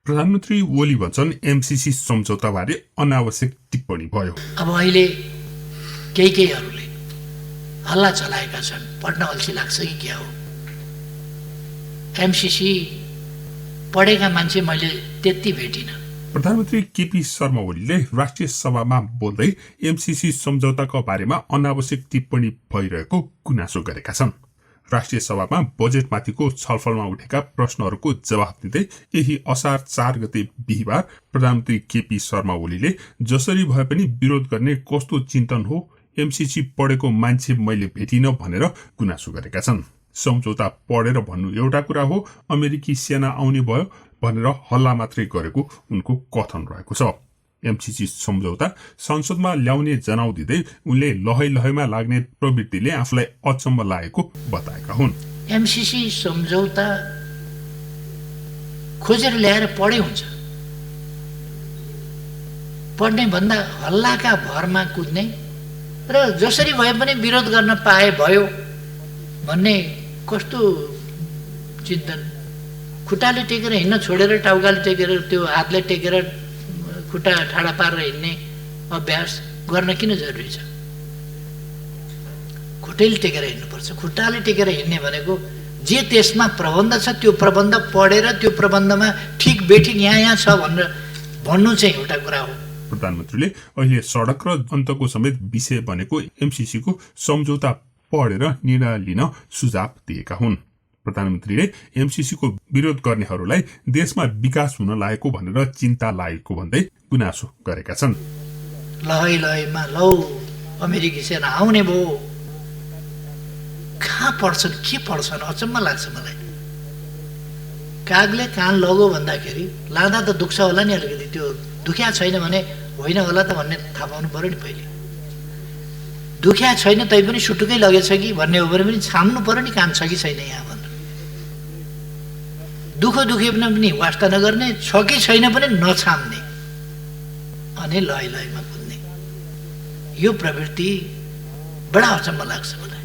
प्रधानमन्त्री ओली भन्छन् एमसीसी सम्झौताबारे अनावश्यक टिप्पणी भयो। अब अहिले केहीहरूले हल्ला चलाएका छन्, पढ्न अल्छी लाग्छ कि क्या हो। एमसीसी पढेका मान्छे मैले त्यति भेटिनँ। प्रधानमन्त्री केपी शर्मा ओलीले राष्ट्रिय सभामा बोल्दै एमसीसी सम्झौताको बारेमा अनावश्यक टिप्पणी भइरहेको गुनासो गरेका छन्। राष्ट्रिय सभामा बजेटमाथिको छलफलमा उठेका प्रश्नहरूको जवाफ दिँदै यही असार 4 गते बिहिबार प्रधानमन्त्री केपी शर्मा ओलीले जसरी भए पनि विरोध गर्ने कस्तो चिन्तन हो, एमसीसी पढेको मान्छे मैले भेटिन भनेर गुनासो गरेका छन्। सम्झौता पढेर भन्नु एउटा कुरा हो, अमेरिकी सेना आउने भयो भनेर हल्ला मात्रै गरेको उनको कथन रहेको छ। एमसीसी सम्झौता संसदमा ल्याउने जनाउ दिँदै उनले लहै लहैमा लाग्ने प्रवृत्तिले आफूलाई अचम्म लागेको बताएका हुन्। एमसीसी सम्झौता खोजेर ल्याएर पढे हुन्छ, पढ्ने भन्दा हल्लाका भरमा कुद्ने र जसरी भए पनि विरोध गर्न पाए भयो भन्ने कस्तो चिन्तन। खुट्टाले टेकेर हिँड्न छोडेर टाउकाले टेकेर त्यो हातले टेकेर खुट्टा ठाडा पारेर हिँड्ने अभ्यास गर्न किन जरुरी छ? खुट्टाले टेकेर हिँड्नुपर्छ। खुट्टाले टेकेर हिँड्ने भनेको जे त्यसमा प्रबन्ध छ त्यो प्रबन्ध पढेर त्यो प्रबन्धमा ठिक बेठिक यहाँ छ भनेर भन्नु चाहिँ एउटा कुरा हो। प्रधानमन्त्रीले अहिले सडक र अन्तको समेत विषय बनेको एमसीसीको सम्झौता पढेर निर्णय लिन सुझाव दिएका हुन्। प्रधानमन्त्रीले एमसीसीको विरोध गर्नेहरूलाई देशमा विकास हुन लागेको भनेर चिन्ता लागेको भन्दै गुनासो गरेका छन्। लहै लहैमा लौ अमेरिकी सेना आउने भयो, कहाँ पढ्छन् के पढ्छन् अचम्म लाग्छ मलाई। कागले कान लगो भन्दाखेरि लाँदा त दुख्छ होला नि, अलिकति त्यो दुख्या छैन भने होइन होला त भन्ने थाहा पाउनु पर्यो नि। पहिले दुख्या छैन तै पनि सुटुकै लगेछ कि भन्ने हो भने पनि छाम्नु पर्यो नि, कान छ कि छैन यहाँ भनेर। दुखे पनि वास्ता नगर्ने, छ कि छैन पनि नछाम्ने अनि लय लयमा कुद्ने, यो प्रवृत्ति बडा अचम्म लाग्छ मलाई।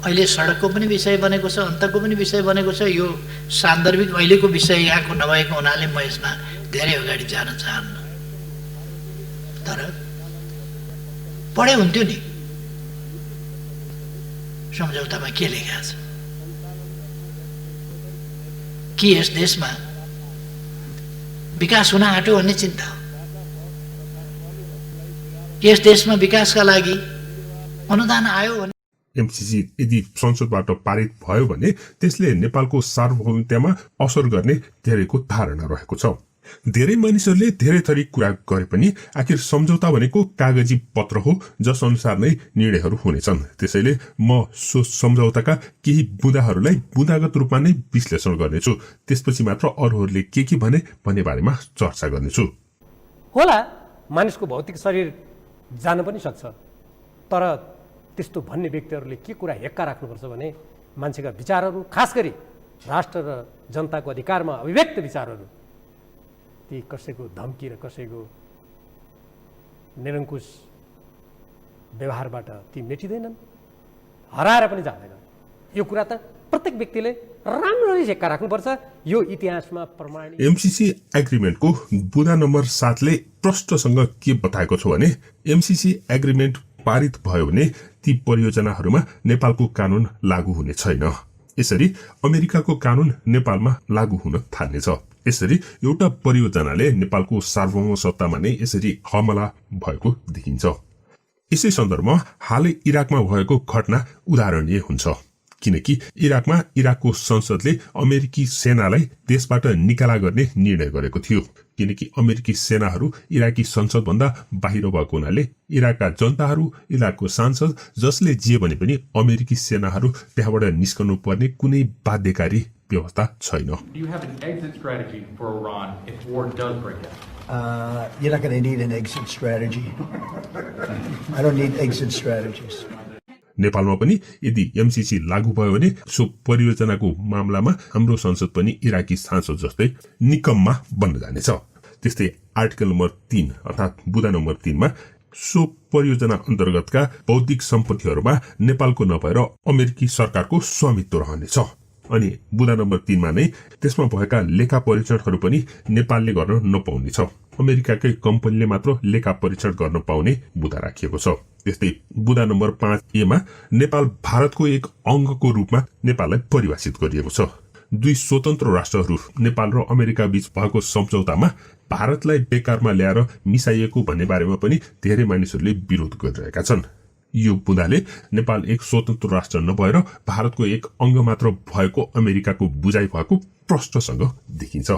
अहिले सडकको पनि विषय बनेको छ, अन्तको पनि विषय बनेको छ। यो सान्दर्भिक अहिलेको विषय यहाँको नभएको हुनाले म यसमा धेरै अगाडि जान चाहन्न, तर पढे हुन्थ्यो नि सम्झौतामा के लेखेको छ कि यस देशमा विकास हुन आँट्यो भन्ने चिन्ता हो। यस देशमा विकासका लागि अनुदान आयो भने एमसीसी यदि संसदबाट पारित भयो भने त्यसले नेपालको सार्वभौमिकतामा असर गर्ने धेरैको धारणा रहेको छ। धेरै मानिसहरूले धेरै थरी कुरा गरे पनि आखिर सम्झौता भनेको कागजी पत्र हो जस अनुसार नै निर्णयहरू हुनेछन्। त्यसैले म सो सम्झौताका केही बुँदाहरूलाई बुँदागत रूपमा नै विश्लेषण गर्नेछु, त्यसपछि मात्र अरूहरूले के भने भन्ने बारेमा चर्चा गर्नेछु। होला मानिसको भौतिक शरीर जान पनि सक्छ, तर त्यस्तो भन्ने व्यक्तिहरूले के कुरा हेक्का राख्नुपर्छ भने मान्छेका विचारहरू, खास गरी राष्ट्र र जनताको अधिकारमा अभिव्यक्त विचारहरू, ती कसैको धम्की र कसैको निरङ्कुश व्यवहारबाट ती मेटिँदैनन्, हराएर पनि जाँदैनन्। यो कुरा त प्रत्येक व्यक्तिले राम्ररी झेक्का राख्नुपर्छ। यो इतिहासमा प्रमाणित एमसीसी एग्रिमेन्टको बुँदा नम्बर 7 ले प्रष्टसँग के बताएको छ भने एमसीसी एग्रिमेन्ट पारित भयो भने ती परियोजनाहरूमा नेपालको कानून लागू हुने छैन। यसरी अमेरिकाको कानून नेपालमा लागू हुन थाल्नेछ। यसरी एउटा परियोजनाले नेपालको सार्वभौम सत्तामा नै यसरी हमला भएको देखिन्छ। यसै सन्दर्भमा हालै इराकमा भएको घटना उदाहरणीय हुन्छ, किनकि इराकमा इराकको संसदले अमेरिकी सेनालाई देशबाट निकाला गर्ने निर्णय गरेको थियो, किनकि अमेरिकी सेनाहरू इराकी संसदभन्दा बाहिर भएको हुनाले इराकका जनताहरू, इराकको सांसद जसले जे भने पनि अमेरिकी सेनाहरू त्यहाँबाट निस्कनु पर्ने कुनै बाध्यकारी व्यवस्था छैन। You have an exit strategy for Iran if war does break out. You're not going to need an exit strategy. I don't need exit strategies. नेपालमा पनि यदि एमसीसी लागू भयो भने सो परियोजनाको मामलामा हाम्रो संसद पनि इराकी सांसद जस्तै निकममा बन्न जानेछ। त्यस्तै आर्टिकल नम्बर 3 अर्थात् बुँदा नम्बर 3 मा सो परियोजना अन्तर्गतका बौद्धिक सम्पत्तिहरूमा नेपालको नभएर अमेरिकी सरकारको स्वामित्व रहनेछ। अनि बुँदा नम्बर 3 मा नै त्यसमा भएका लेखा परीक्षणहरू पनि नेपालले गर्न नपाउने छ। अमेरिकाकै कम्पनीले मात्र लेखा परीक्षण गर्न पाउने बुँदा राखिएको छ। त्यस्तै बुँदा नम्बर 5A मा नेपाल भारतको एक अंगको रूपमा नेपाललाई परिभाषित गरिएको छ। दुई स्वतन्त्र राष्ट्रहरू नेपाल र अमेरिका बीच भएको सम्झौतामा भारतलाई बेकारमा ल्याएर मिसाइएको भन्ने बारेमा पनि धेरै मानिसहरूले विरोध गरिरहेका छन्। यो बुँदाले नेपाल एक स्वतन्त्र राष्ट्र नभएर भारतको एक अंग मात्र भएको अमेरिकाको बुझाइ भएको प्रश्नसँग देखिन्छ।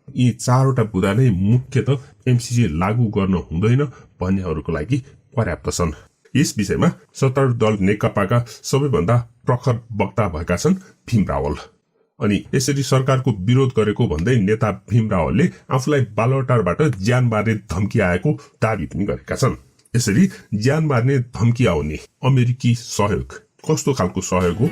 यी 4वटा बुँदा नै मुख्यतः एमसीसी लागू गर्न हुँदैन भन्नेहरूको लागि पर्याप्त छन्। यस विषयमा सत्तारूढ दल नेकपाका सबैभन्दा प्रखर वक्ता भएका छन् भीम रावल। अनि यसरी सरकारको विरोध गरेको भन्दै नेता भीम रावलले आफूलाई बालुवाटारबाट ज्यान मार्ने धम्की आएको दाबी पनि गरेका छन्। यसरी ज्यान मार्ने धम्की आउने अमेरिकी सहयोग कस्तो खालको सहयोग हो?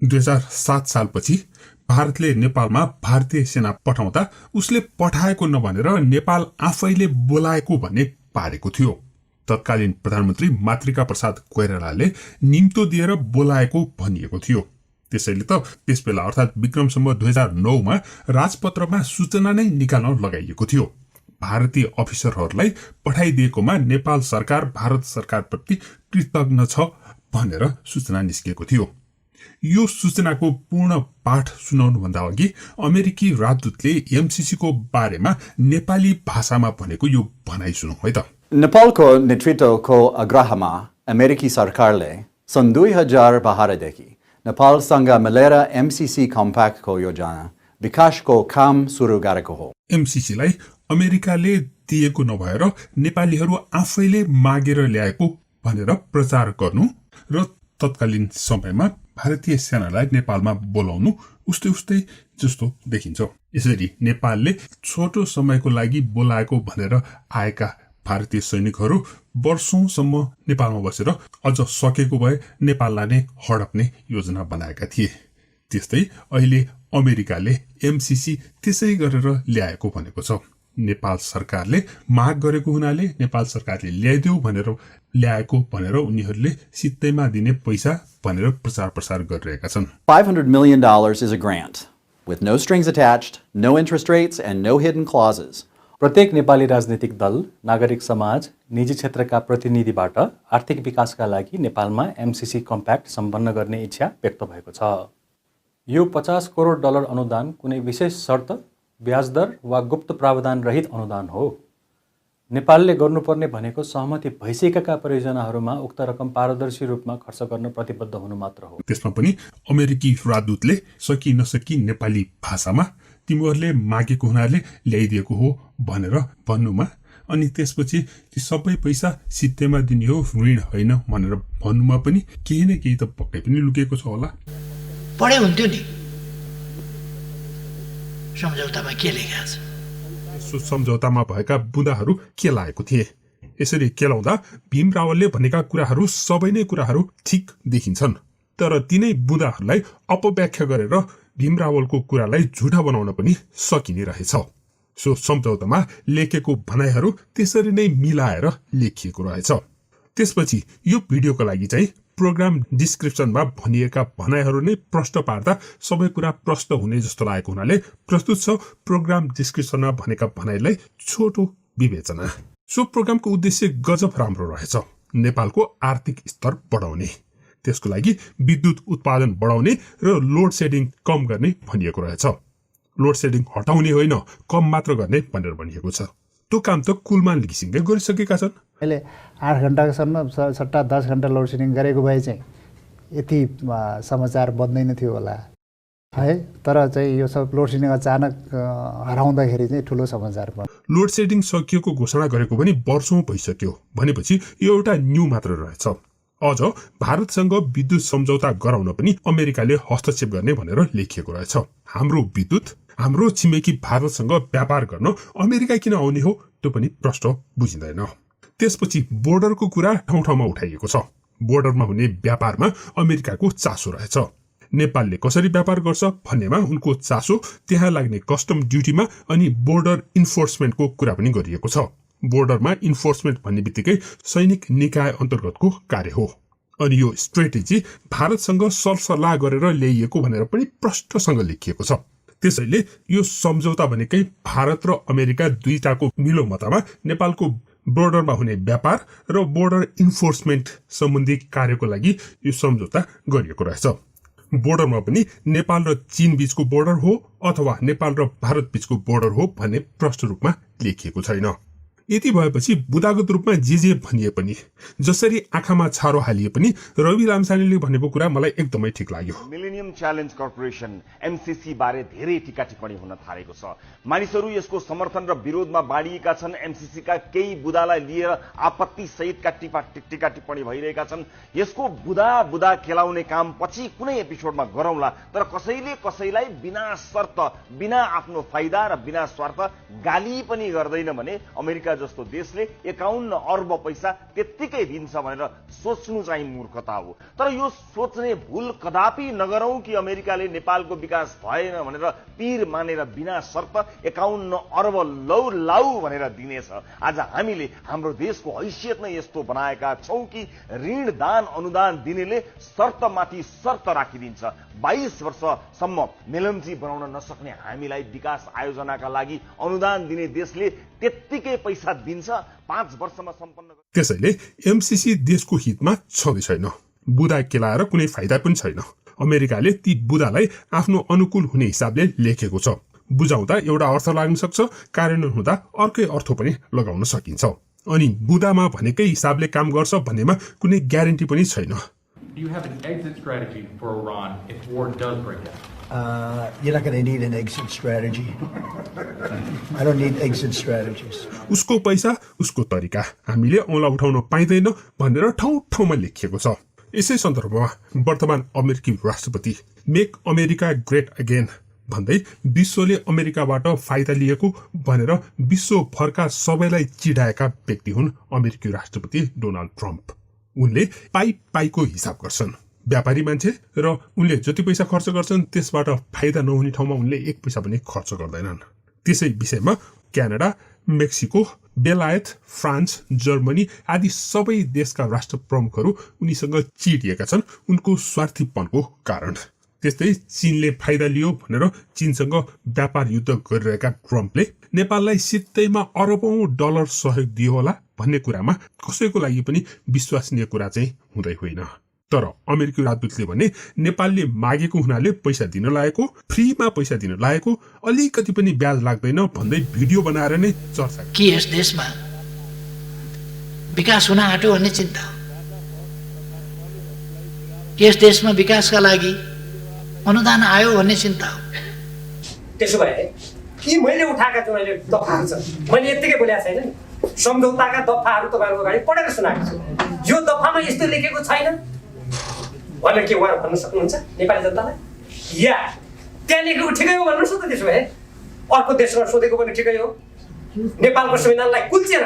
(2007) सालपछि भारतले नेपालमा भारतीय सेना पठाउँदा उसले पठाएको नभनेर नेपाल आफैले बोलाएको भन्ने पारेको थियो। तत्कालीन प्रधानमन्त्री मातृका प्रसाद कोइरालाले निम्तो दिएर बोलाएको भनिएको थियो। त्यसैले त त्यसबेला अर्थात् विक्रम सम्वत 2009 मा राजपत्रमा सूचना नै निकाल्न लगाइएको थियो। भारतीय अफिसरहरूलाई पठाइदिएकोमा नेपाल सरकार भारत सरकारप्रति कृतज्ञ छ भनेर सूचना निस्केको थियो। यो सूचनाको पूर्ण पाठ सुनाउनुभन्दा अघि अमेरिकी राजदूतले एमसीसी को बारेमा नेपाली भाषामा भनेको यो भनाइ सुनौ है त। नेपालको नेतृत्वको आग्रहमा अमेरिकी सरकारले सन् 2012 देखि नेपालसँग मिलेर एमसीसी कम्प्याक्टको योजना विकासको काम सुरु गरेको हो। एमसीसी लाई अमेरिकाले दिएको नभएर नेपालीहरू आफैले मागेर ल्याएको भनेर प्रचार गर्नु र तत्कालीन समयमा भारतीय सेनालाई नेपालमा बोलाउनु उस्तै उस्तै जस्तो देखिन्छ। यसरी नेपालले छोटो समयको लागि बोलाएको भनेर आएका भारतीय सैनिकहरू वर्षौंसम्म नेपालमा बसेर अझ सकेको भए नेपाललाई नै हडप्ने योजना बनाएका थिए। त्यस्तै अहिले अमेरिकाले एमसीसी त्यसै गरेर ल्याएको भनेको छ। नेपाल सरकारले माग गरेको हुनाले नेपाल सरकारले ल्याइदेऊ भनेर ल्याएको भनेर उनीहरूले सित्तैमा दिने पैसा भनेर प्रचार प्रसार गरिरहेका छन्। $500 million is a grant with no strings attached, no interest rates and no hidden clauses. प्रत्येक नेपाली राजनीतिक दल, नागरिक समाज, निजी क्षेत्रका प्रतिनिधिबाट आर्थिक विकासका लागि नेपालमा एमसीसी कम्प्याक्ट सम्पन्न गर्ने इच्छा व्यक्त भएको छ। यो $50 करोड अनुदान कुनै विशेष शर्त, ब्याज दर वा गुप्त प्रावधान रहित अनुदान हो। नेपालले गर्नुपर्ने भनेको सहमति भइसकेका परियोजनाहरूमा उक्त रकम पारदर्शी रूपमा खर्च गर्न प्रतिबद्ध हुनु मात्र हो। त्यसमा पनि अमेरिकी राजदूतले सकी नसकी नेपाली भाषामा तिमीहरूले मागेको हुनाले ल्याइदिएको हो भनेर भन्नुमा अनि त्यसपछि ती सबै पैसा सित्तैमा दिने हो, ऋण होइन भनेर भन्नुमा पनि केही न केही त पक्कै पनि लुकेको छ होला। पढे हुन्थ्यो नि सम्झौतामा के लेखा छ। सो सम्झौतामा भएका बुँदाहरू के लागेको थिए। यसरी केलाउँदा भीम रावलले भनेका कुराहरू सबै नै कुराहरू ठिक देखिन्छन्, तर तिनै बुँदाहरूलाई अपव्याख्या गरेर भीम रावलको कुरालाई झुटा बनाउन पनि सकिने रहेछ। सो सम्झौतामा लेखेको भनाइहरू त्यसरी नै मिलाएर लेखिएको रहेछ। त्यसपछि यो भिडियोको लागि चाहिँ प्रोग्राम डिस्क्रिप्सनमा भनिएका भनाइहरू नै प्रश्न पार्दा सबै कुरा प्रश्न हुने जस्तो लागेको हुनाले प्रस्तुत छ प्रोग्राम डिस्क्रिप्सनमा भनेका भनाइलाई छोटो विवेचना। सो प्रोग्रामको उद्देश्य गजब राम्रो रहेछ, नेपालको आर्थिक स्तर बढाउने, त्यसको लागि विद्युत उत्पादन बढाउने र लोड सेडिङ कम गर्ने भनिएको रहेछ। लोड सेडिङ हटाउने होइन, कम मात्र गर्ने भनेर भनिएको छ। त्यो काम त कुलमान घिसिङले गरिसकेका छन्। अहिले 8 घण्टासम्म सट्टा 10 घण्टा लोड सेडिङ गरेको भए चाहिँ यति समाचार बन्दैन थियो होला है। तर चाहिँ यो सब लोड सेडिङ अचानक हराउँदाखेरि चाहिँ ठुलो समाचार भयो। लोड सेडिङ सकिएको घोषणा गरेको पनि वर्षौं भइसक्यो भनेपछि यो एउटा न्यू मात्र रहेछ। अझ भारतसँग विद्युत सम्झौता गराउन पनि अमेरिकाले हस्तक्षेप गर्ने भनेर लेखिएको रहेछ। हाम्रो विद्युत हाम्रो छिमेकी भारतसँग व्यापार गर्न अमेरिका किन आउने हो त्यो पनि प्रश्न बुझिँदैन। त्यसपछि बोर्डरको कुरा ठाउँ ठाउँमा उठाइएको छ। बोर्डरमा हुने व्यापारमा अमेरिकाको चासो रहेछ। नेपालले कसरी व्यापार गर्छ भन्नेमा उनको चासो त्यहाँ लाग्ने कस्टम ड्युटीमा अनि बोर्डर इन्फोर्समेन्टको कुरा पनि गरिएको छ। बोर्डरमा इन्फोर्समेन्ट भन्ने बित्तिकै सैनिक निकाय अन्तर्गतको कार्य हो अनि यो स्ट्रेटेजी भारतसँग सरसल्लाह गरेर ल्याइएको भनेर पनि प्रष्टसँग लेखिएको छ। त्यसैले यो सम्झौता भनेकै भारत र अमेरिका दुईटाको मिलोमतामा नेपालको बोर्डरमा हुने व्यापार र बोर्डर इन्फोर्समेन्ट सम्बन्धी कार्यको लागि यो सम्झौता गरिएको रहेछ। बोर्डरमा पनि नेपाल र चीन बीचको बोर्डर हो अथवा नेपाल र भारत बीचको बोर्डर हो भन्ने प्रष्ट रूपमा लेखिएको छैन। यति भएपछि बुदागत रूपमा जे भनिए पनि जसरी आँखामा छारो हालिए पनि रवि लामछानेले भनेको कुरा मलाई एकदमै ठिक लाग्यो। मिलेनियम च्यालेन्ज कर्पोरेसन एमसीसी बारे धेरै टीका टिप्पणी हुन थालेको छ। मानिसहरू यसको समर्थन र विरोधमा बाँडिएका छन्। एमसीसी का केही बुदालाई लिएर आपत्ति सहितका टीका टिप्पणी भइरहेका छन्। यसको बुदा खेलाउने काम पछि कुनै एपिसोडमा गरौँला, तर कसैले कसैलाई बिना शर्त, बिना आफ्नो फाइदा र बिना स्वार्थ गाली पनि गर्दैन भने अमेरिका जस्तो देशले 51 अर्ब पैसा त्यत्तिकै दिन्छ भनेर सोच्नु चाहिँ मूर्खता हो। तर यो सोच्ने भूल कदापि नगरौं कि अमेरिकाले नेपालको विकास भएन भनेर पीर मानेर बिना शर्त 51 अर्ब लाउ भनेर दिनेछ। आज हामीले हाम्रो देशको हैसियत नै यस्तो बनाएका छौं कि ऋण दान अनुदान दिनेले शर्तमाथि शर्त राखिदिन्छ। 22 वर्षसम्म मेलम्ची बनाउन नसक्ने हामीलाई विकास आयोजनाका लागि अनुदान दिने देशले त्यत्तिकै पैसा दिन्छ। 5 वर्षमा सम्पन्न। त्यसैले एमसीसी देशको हितमा छँदै छैन। बुदा केलाएर कुनै फाइदा पनि छैन। अमेरिकाले ती बुदालाई आफ्नो अनुकूल हुने हिसाबले लेखेको छ। बुझाउँदा एउटा अर्थ लाग्न सक्छ, कार्यान्वयन हुँदा अर्कै अर्थ पनि लगाउन सकिन्छ। अनि बुदामा भनेकै हिसाबले काम गर्छ भन्नेमा कुनै ग्यारेन्टी पनि छैन। Do you have an exit strategy for Iran if war does break out? You're not going to need an exit strategy. I don't need exit strategies. उसको पैसा उसको तरिका हामीले औँला उठाउन पाइँदैन भनेर ठाउँ ठाउँमा लेखिएको छ। यसै सन्दर्भमा वर्तमान अमेरिकी राष्ट्रपति मेक अमेरिका ग्रेट अगेन भन्दै विश्वले अमेरिकाबाट फाइदा लिएको भनेर विश्वभरका सबैलाई चिडाएका व्यक्ति हुन् अमेरिकी राष्ट्रपति डोनाल्ड ट्रम्प। उनले पाइको हिसाब गर्छन्। व्यापारी मान्छे र उनले जति पैसा खर्च गर्छन् त्यसबाट फाइदा नहुने ठाउँमा उनले एक पैसा पनि खर्च गर्दैनन्। त्यसै विषयमा क्यानाडा, मेक्सिको, बेलायत, फ्रान्स, जर्मनी आदि सबै देशका राष्ट्र प्रमुखहरू उनीसँग चिडिएका छन् उनको स्वार्थीपनको कारण। त्यस्तै चीनले फाइदा लियो भनेर चीनसँग व्यापार युद्ध गरिरहेका ट्रम्पले नेपाललाई सित्तैमा अरबौं डलर सहयोग दियो होला भन्ने कुरामा कसैको लागि पनि विश्वसनीय कुरा चाहिँ हुँदै होइन। तर अमेरिकी राजदूतले भने नेपालले मागेको हुनाले पैसा दिन लागेको, फ्रीमा पैसा दिन लागेको, अलिकति पनि ब्याज लाग्दैन भन्दै भिडियो बनाएर नै चर्चा कि यस देशमा विकास हुन आँट्यो भन्ने चिन्ता हो। यस देशमा विकासका लागि अनुदान आयो भन्ने चिन्ता हो। त्यसो भए यी मैले उठाएका जुन अहिले दफाहरू छन्, मैले यत्तिकै बोलेको छैन नि, सम्झौताका दफाहरू तपाईँहरूको अगाडि पढेर सुनाएको छु। यो दफामा यस्तो लेखेको छैन भनेर के उहाँहरू भन्न सक्नुहुन्छ नेपाली जनतालाई? या त्यहाँ लेखेको ठिकै हो भन्नुहोस् न त। त्यसो भए अर्को देशमा सोधेको पनि ठिकै हो। नेपालको संविधानलाई कुल्चेर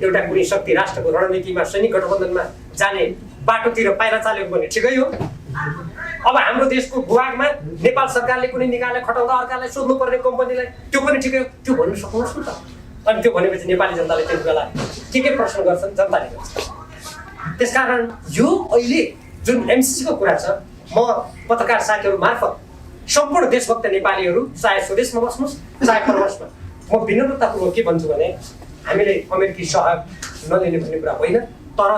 एउटा कुनै शक्ति राष्ट्रको रणनीतिमा सैनिक गठबन्धनमा जाने बाटोतिर पाइला चालेको पनि ठिकै हो। अब हाम्रो देशको भूभागमा नेपाल सरकारले कुनै निकायलाई खटाउँदा अर्कालाई सोध्नु पर्ने कम्पनीलाई त्यो पनि ठिकै हो। त्यो भन्नु सक्नुहोस् न त। अनि त्यो भनेपछि नेपाली जनताले त्यति बेला के प्रश्न गर्छन्, जनताले गर्छ। त्यसकारण यो अहिले जुन एमसीसीको कुरा छ, म पत्रकार साथीहरू मार्फत सम्पूर्ण देशभक्त नेपालीहरू चाहे स्वदेशमा बस्नुहोस् चाहे परदेशमा, म विनम्रतापूर्वक के भन्छु भने हामीले अमेरिकी सहयोग नलिने भन्ने कुरा होइन, तर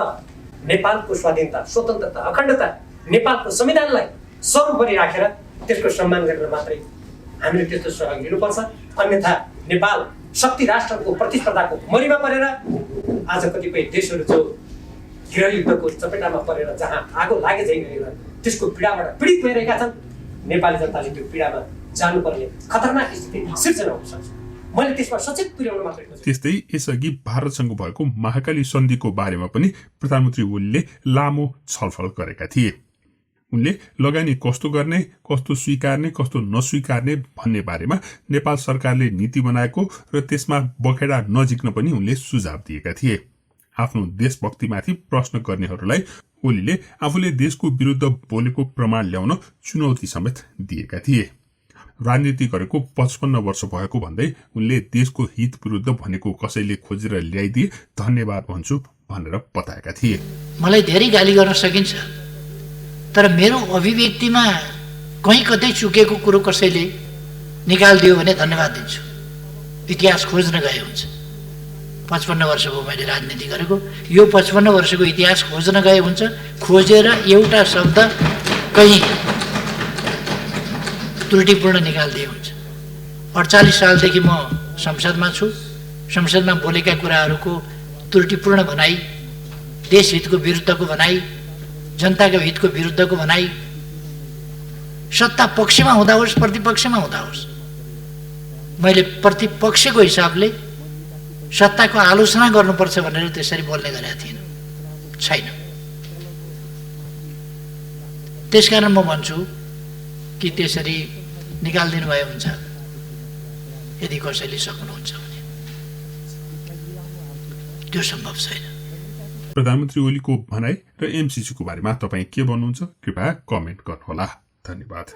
नेपालको स्वाधीनता, स्वतन्त्रता, अखण्डता, नेपालको संविधानलाई सर्वोपरि राखेर त्यसको सम्मान गरेर मात्रै हामीले त्यस्तो सहयोग लिनुपर्छ। अन्यथा नेपाल शक्ति राष्ट्रको प्रतिस्पर्धाको मरीमा परेर आज कतिपय देशहरू जो गृहयुद्धको चपेटामा परेर जहाँ आगो लागे चाहिँ गरेर त्यसको पीडाबाट पीडित भइरहेका छन्, नेपाली जनताले त्यो पीडामा जानुपर्ने खतरनाक स्थिति सिर्जना हुन सक्छ। मैले त्यसमा सचेत पुर्याउन मात्रै खोजेँ। त्यस्तै यसअघि भारतसँग भएको महाकाली सन्धिको बारेमा पनि प्रधानमन्त्री ओलीले लामो छलफल गरेका थिए। उनले लगानी कस्तो गर्ने, कस्तो स्वीकार्ने, कस्तो नस्वीकार्ने भन्ने बारेमा नेपाल सरकारले नीति बनाएको र त्यसमा बखेडा नजिक्न पनि उनले सुझाव दिएका थिए। आफ्नो देशभक्तिमाथि प्रश्न गर्नेहरूलाई ओलीले आफूले देशको विरुद्ध बोलेको प्रमाण ल्याउन चुनौती समेत दिएका थिए। राजनीति गरेको 55 वर्ष भएको भन्दै उनले देशको हित विरुद्ध भनेको कसैले खोजेर ल्याइदिए धन्यवाद भन्छु भनेर बताएका थिए। मलाई धेरै गाली गर्न सकिन्छ, तर मेरो अभिव्यक्तिमा कहीँ कतै चुकेको कुरो कसैले निकालिदियो भने धन्यवाद दिन्छु। इतिहास खोज्न गए हुन्छ। 55 वर्ष भयो मैले राजनीति गरेको, यो 55 वर्षको इतिहास खोज्न गए हुन्छ। खोजेर एउटा शब्द कहीँ त्रुटिपूर्ण निकालिदिए हुन्छ। 48 सालदेखि म संसदमा छु। संसदमा बोलेका कुराहरूको त्रुटिपूर्ण भनाई, देश हितको विरुद्धको भनाई, जनताको हितको विरुद्धको भनाई, सत्ता पक्षमा हुँदा होस् प्रतिपक्षमा हुँदा होस्, मैले प्रतिपक्षको हिसाबले सत्ताको आलोचना गर्नुपर्छ भनेर त्यसरी बोल्ने गरेका थिएन, छैन। त्यसकारण म भन्छु कि त्यसरी निकालिदिनु भए हुन्छ यदि कसैले सक्नुहुन्छ भने। त्यो सम्भव छैन। प्रधानमन्त्री ओलीको भनाई र एमसीसी को बारेमा तपाईँ के भन्नुहुन्छ? कृपया कमेन्ट गर्नुहोला। धन्यवाद।